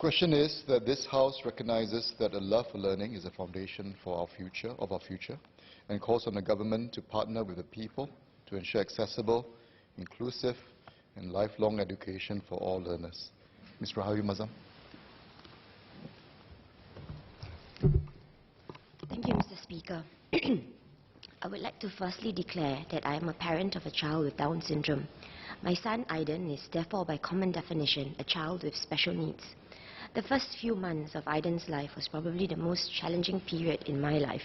Question is that this House recognizes that a love for learning is a foundation for our future, and calls on the government to partner with the people to ensure accessible, inclusive, and lifelong education for all learners. Ms. Rahayu Mahzam. Thank you, Mr. Speaker. I would like to firstly declare that I am a parent of a child with Down syndrome. My son, Aiden, is therefore by common definition a child with special needs. The first few months of Aiden's life was probably the most challenging period in my life.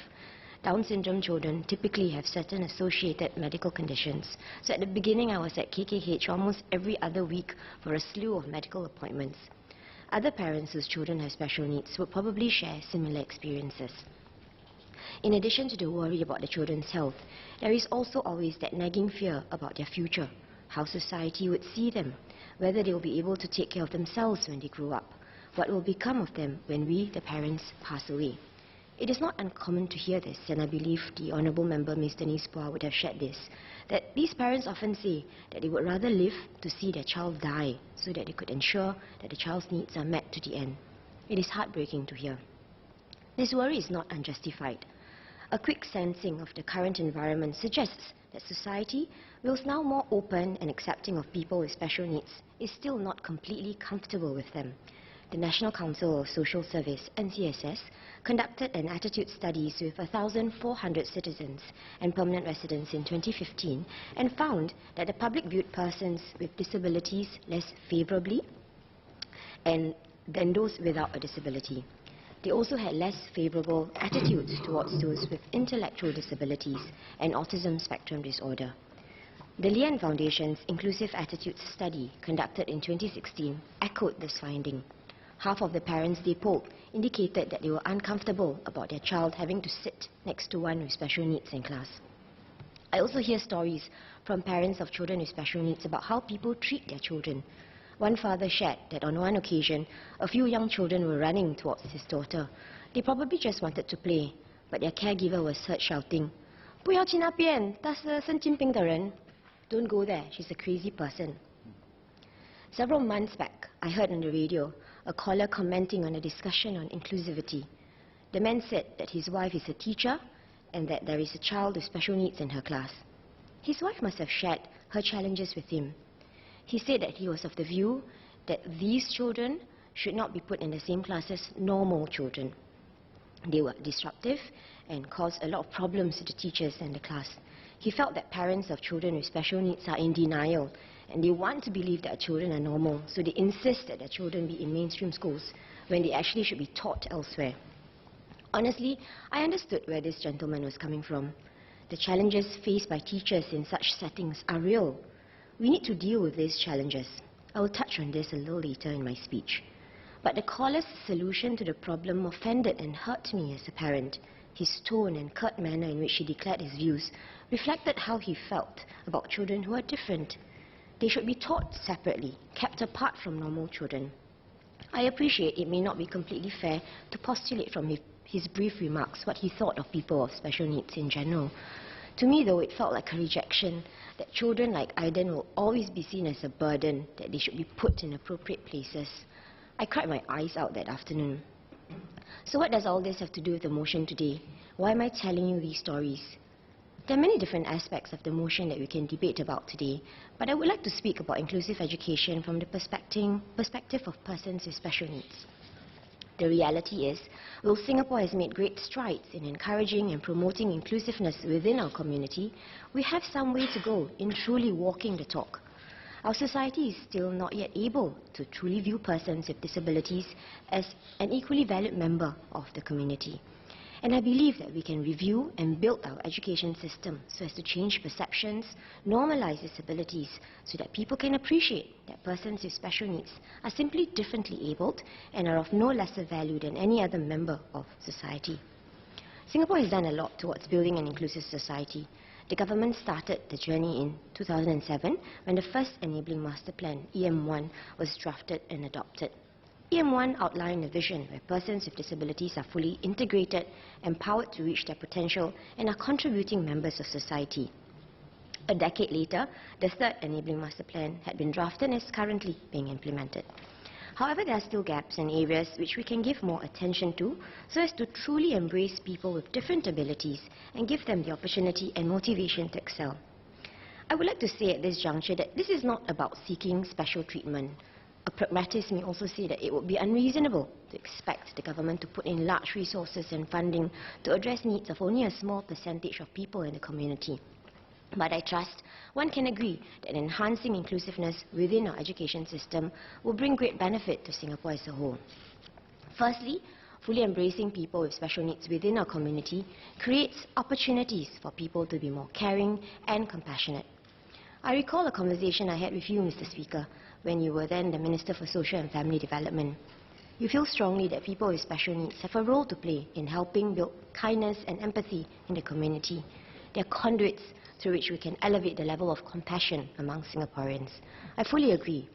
Down syndrome children typically have certain associated medical conditions. So at the beginning, I was at KKH almost every other week for a slew of medical appointments. Other parents whose children have special needs would probably share similar experiences. In addition to the worry about the children's health, there is also always that nagging fear about their future, how society would see them, whether they will be able to take care of themselves when they grow up, what will become of them when we, the parents, pass away. It is not uncommon to hear this, and I believe the Honourable Member, Ms. Denise Pua, would have shared this, that these parents often say that they would rather live to see their child die so that they could ensure that the child's needs are met to the end. It is heartbreaking to hear. This worry is not unjustified. A quick sensing of the current environment suggests that society, whilst now more open and accepting of people with special needs, is still not completely comfortable with them. The National Council of Social Service, NCSS, conducted an attitude studies with 1,400 citizens and permanent residents in 2015 and found that the public viewed persons with disabilities less favourably than those without a disability. They also had less favourable attitudes towards those with intellectual disabilities and autism spectrum disorder. The Lian Foundation's Inclusive Attitudes Study, conducted in 2016, echoed this finding. Half of the parents they polled indicated that they were uncomfortable about their child having to sit next to one with special needs in class. I also hear stories from parents of children with special needs about how people treat their children. One father shared that on one occasion, a few young children were running towards his daughter. They probably just wanted to play, but their caregiver was heard shouting, "不要去那边，她是神经病的人. Don't go there, she's a crazy person." Several months back, I heard on the radio a caller commenting on a discussion on inclusivity. The man said that his wife is a teacher and that there is a child with special needs in her class. His wife must have shared her challenges with him. He said that he was of the view that these children should not be put in the same class as normal children. They were disruptive and caused a lot of problems to the teachers and the class. He felt that parents of children with special needs are in denial and they want to believe that children are normal, so they insist that their children be in mainstream schools when they actually should be taught elsewhere. Honestly, I understood where this gentleman was coming from. The challenges faced by teachers in such settings are real. We need to deal with these challenges. I will touch on this a little later in my speech. But the caller's solution to the problem offended and hurt me as a parent. His tone and curt manner in which he declared his views reflected how he felt about children who are different. They should be taught separately, kept apart from normal children. I appreciate it may not be completely fair to postulate from his brief remarks what he thought of people of special needs in general. To me, though, it felt like a rejection that children like Aiden will always be seen as a burden, that they should be put in appropriate places. I cried my eyes out that afternoon. So what does all this have to do with the motion today? Why am I telling you these stories? There are many different aspects of the motion that we can debate about today, but I would like to speak about inclusive education from the perspective of persons with special needs. The reality is, while Singapore has made great strides in encouraging and promoting inclusiveness within our community, we have some way to go in truly walking the talk. Our society is still not yet able to truly view persons with disabilities as an equally valid member of the community. And I believe that we can review and build our education system so as to change perceptions, normalize disabilities, so that people can appreciate that persons with special needs are simply differently abled and are of no lesser value than any other member of society. Singapore has done a lot towards building an inclusive society. The government started the journey in 2007 when the first Enabling Master Plan, EM1, was drafted and adopted. EM1 outlined a vision where persons with disabilities are fully integrated, empowered to reach their potential, and are contributing members of society. A decade later, the third Enabling Master Plan had been drafted and is currently being implemented. However, there are still gaps and areas which we can give more attention to so as to truly embrace people with different abilities and give them the opportunity and motivation to excel. I would like to say at this juncture that this is not about seeking special treatment. A pragmatist may also say that it would be unreasonable to expect the government to put in large resources and funding to address needs of only a small percentage of people in the community. But I trust one can agree that enhancing inclusiveness within our education system will bring great benefit to Singapore as a whole. Firstly, fully embracing people with special needs within our community creates opportunities for people to be more caring and compassionate. I recall a conversation I had with you, Mr. Speaker, when you were then the Minister for Social and Family Development. You feel strongly that people with special needs have a role to play in helping build kindness and empathy in the community. They are conduits through which we can elevate the level of compassion among Singaporeans. I fully agree.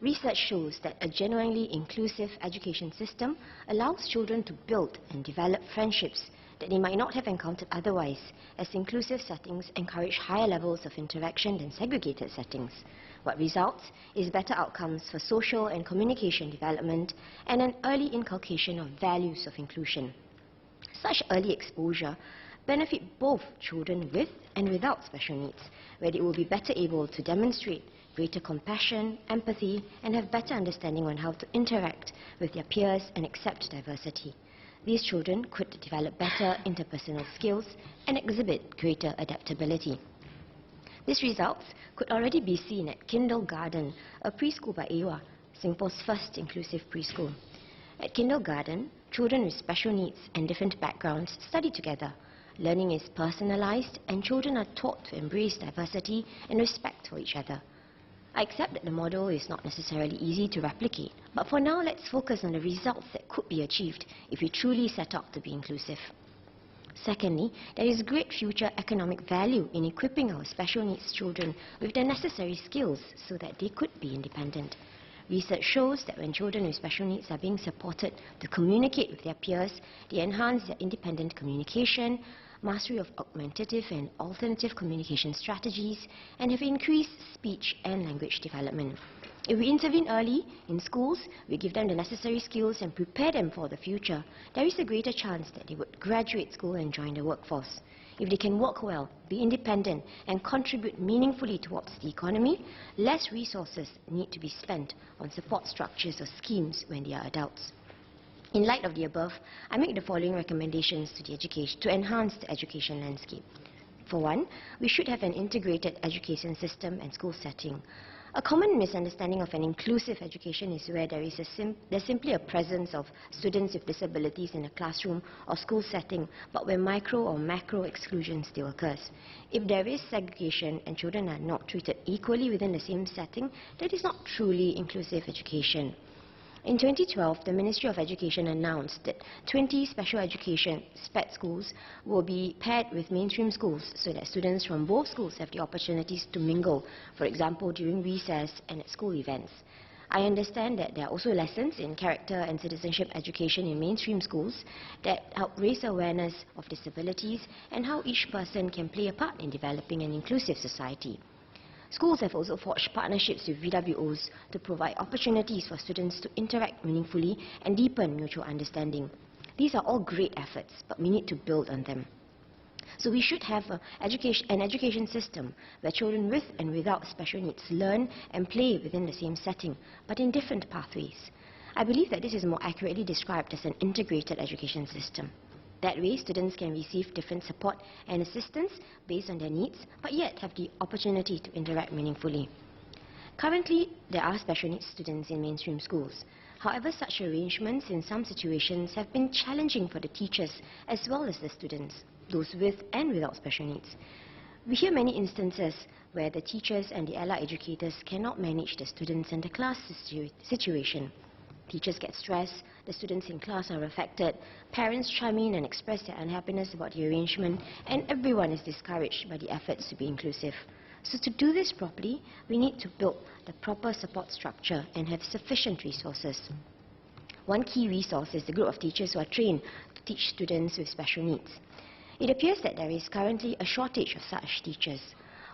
Research shows that a genuinely inclusive education system allows children to build and develop friendships that they might not have encountered otherwise, as inclusive settings encourage higher levels of interaction than segregated settings. What results is better outcomes for social and communication development and an early inculcation of values of inclusion. Such early exposure benefit both children with and without special needs, where they will be better able to demonstrate greater compassion, empathy, and have better understanding on how to interact with their peers and accept diversity. These children could develop better interpersonal skills and exhibit greater adaptability. These results could already be seen at Kindergarten, a preschool by AWA, Singapore's first inclusive preschool. At Kindergarten, children with special needs and different backgrounds study together. Learning is personalized and children are taught to embrace diversity and respect for each other. I accept that the model is not necessarily easy to replicate, but for now let's focus on the results that could be achieved if we truly set out to be inclusive. Secondly, there is great future economic value in equipping our special needs children with the necessary skills so that they could be independent. Research shows that when children with special needs are being supported to communicate with their peers, they enhance their independent communication, mastery of augmentative and alternative communication strategies, and have increased speech and language development. If we intervene early in schools, we give them the necessary skills and prepare them for the future, there is a greater chance that they would graduate school and join the workforce. If they can work well, be independent, and contribute meaningfully towards the economy, less resources need to be spent on support structures or schemes when they are adults. In light of the above, I make the following recommendations to enhance the education landscape. For one, we should have an integrated education system and school setting. A common misunderstanding of an inclusive education is where there's simply a presence of students with disabilities in a classroom or school setting, but where micro or macro exclusion still occurs. If there is segregation and children are not treated equally within the same setting, that is not truly inclusive education. In 2012, the Ministry of Education announced that 20 special education SPED schools will be paired with mainstream schools so that students from both schools have the opportunities to mingle, for example, during recess and at school events. I understand that there are also lessons in character and citizenship education in mainstream schools that help raise awareness of disabilities and how each person can play a part in developing an inclusive society. Schools have also forged partnerships with VWOs to provide opportunities for students to interact meaningfully and deepen mutual understanding. These are all great efforts, but we need to build on them. So we should have an education system where children with and without special needs learn and play within the same setting, but in different pathways. I believe that this is more accurately described as an integrated education system. That way, students can receive different support and assistance based on their needs, but yet have the opportunity to interact meaningfully. Currently, there are special needs students in mainstream schools. However, such arrangements in some situations have been challenging for the teachers as well as the students, those with and without special needs. We hear many instances where the teachers and the allied educators cannot manage the students and the class situation. Teachers get stressed, the students in class are affected, parents chime in and express their unhappiness about the arrangement, and everyone is discouraged by the efforts to be inclusive. So to do this properly, we need to build the proper support structure and have sufficient resources. One key resource is the group of teachers who are trained to teach students with special needs. It appears that there is currently a shortage of such teachers.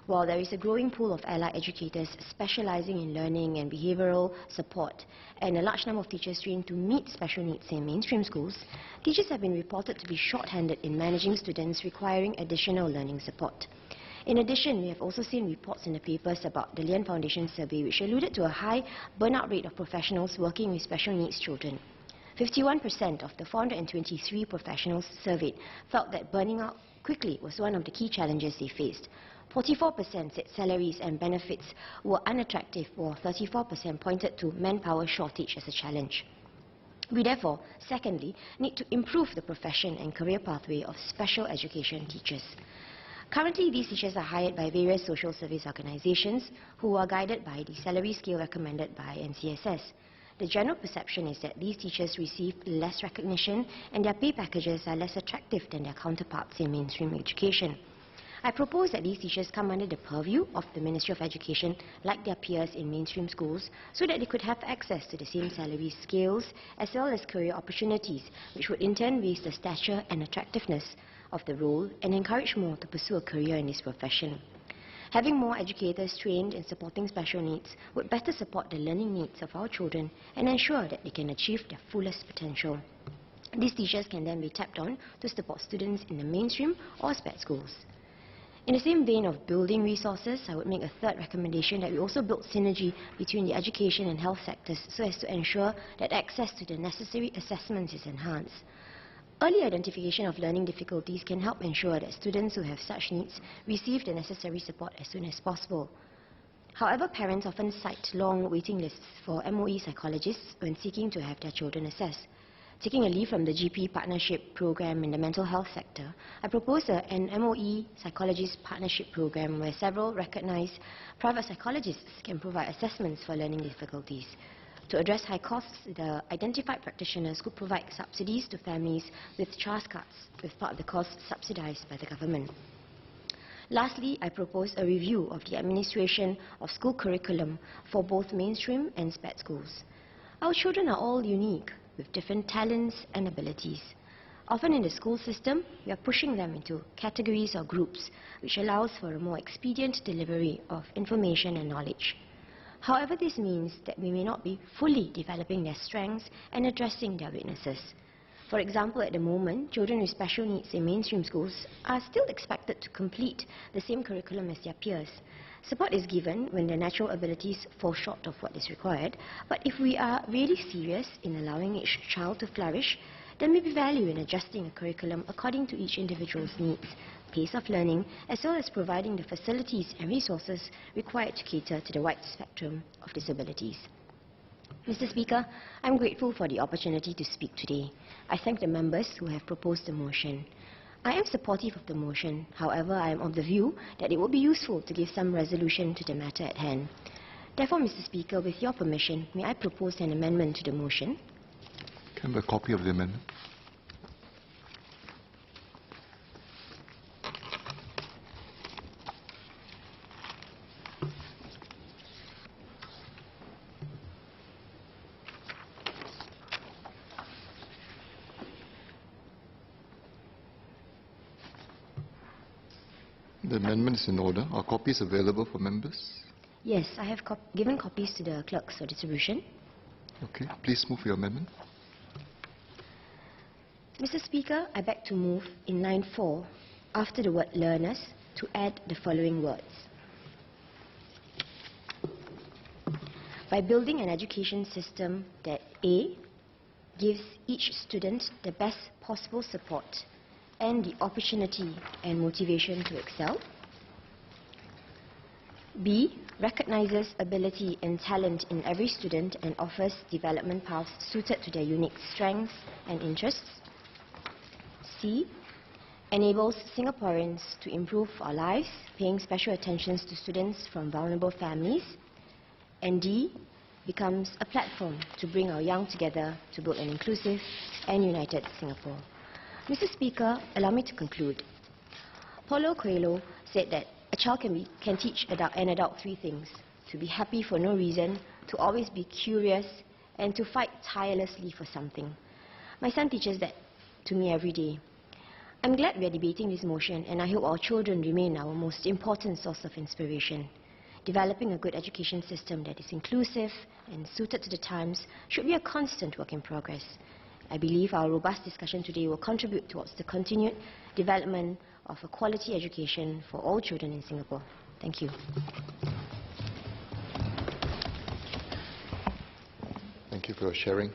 While there is a growing pool of allied educators specializing in learning and behavioral support, and a large number of teachers trained to meet special needs in mainstream schools, teachers have been reported to be short-handed in managing students requiring additional learning support. In addition, we have also seen reports in the papers about the Lian Foundation survey, which alluded to a high burnout rate of professionals working with special needs children. 51% of the 423 professionals surveyed felt that burning out quickly was one of the key challenges they faced. 44% said salaries and benefits were unattractive, while 34% pointed to manpower shortage as a challenge. We therefore, secondly, need to improve the profession and career pathway of special education teachers. Currently, these teachers are hired by various social service organizations who are guided by the salary scale recommended by NCSS. The general perception is that these teachers receive less recognition and their pay packages are less attractive than their counterparts in mainstream education. I propose that these teachers come under the purview of the Ministry of Education like their peers in mainstream schools so that they could have access to the same salary scales as well as career opportunities, which would in turn raise the stature and attractiveness of the role and encourage more to pursue a career in this profession. Having more educators trained in supporting special needs would better support the learning needs of our children and ensure that they can achieve their fullest potential. These teachers can then be tapped on to support students in the mainstream or SPED schools. In the same vein of building resources, I would make a third recommendation that we also build synergy between the education and health sectors so as to ensure that access to the necessary assessments is enhanced. Early identification of learning difficulties can help ensure that students who have such needs receive the necessary support as soon as possible. However, parents often cite long waiting lists for MOE psychologists when seeking to have their children assessed. Taking a leaf from the GP partnership program in the mental health sector, I propose an MOE psychologist partnership program where several recognized private psychologists can provide assessments for learning difficulties. To address high costs, the identified practitioners could provide subsidies to families with CHARS cards, with part of the cost subsidized by the government. Lastly, I propose a review of the administration of school curriculum for both mainstream and SPED schools. Our children are all unique, with different talents and abilities. Often in the school system, we are pushing them into categories or groups, which allows for a more expedient delivery of information and knowledge. However, this means that we may not be fully developing their strengths and addressing their weaknesses. For example, at the moment, children with special needs in mainstream schools are still expected to complete the same curriculum as their peers. Support is given when their natural abilities fall short of what is required, but if we are really serious in allowing each child to flourish, there may be value in adjusting a curriculum according to each individual's needs, pace of learning, as well as providing the facilities and resources required to cater to the wide spectrum of disabilities. Mr. Speaker, I'm grateful for the opportunity to speak today. I thank the members who have proposed the motion. I am supportive of the motion. However, I am of the view that it would be useful to give some resolution to the matter at hand. Therefore, Mr. Speaker, with your permission, may I propose an amendment to the motion? Can I have a copy of the amendment? The amendment is in order. Are copies available for members? Yes, I have given copies to the clerks for distribution. Okay, please move your amendment. Mr. Speaker, I beg to move in line 4, after the word learners, to add the following words. By building an education system that A, gives each student the best possible support and the opportunity and motivation to excel. B, recognizes ability and talent in every student and offers development paths suited to their unique strengths and interests. C, enables Singaporeans to improve our lives, paying special attention to students from vulnerable families. And D, becomes a platform to bring our young together to build an inclusive and united Singapore. Mr. Speaker, allow me to conclude. Paulo Coelho said that a child can teach an adult 3 things: to be happy for no reason, to always be curious, and to fight tirelessly for something. My son teaches that to me every day. I'm glad we are debating this motion, and I hope our children remain our most important source of inspiration. Developing a good education system that is inclusive and suited to the times should be a constant work in progress. I believe our robust discussion today will contribute towards the continued development of a quality education for all children in Singapore. Thank you. Thank you for your sharing.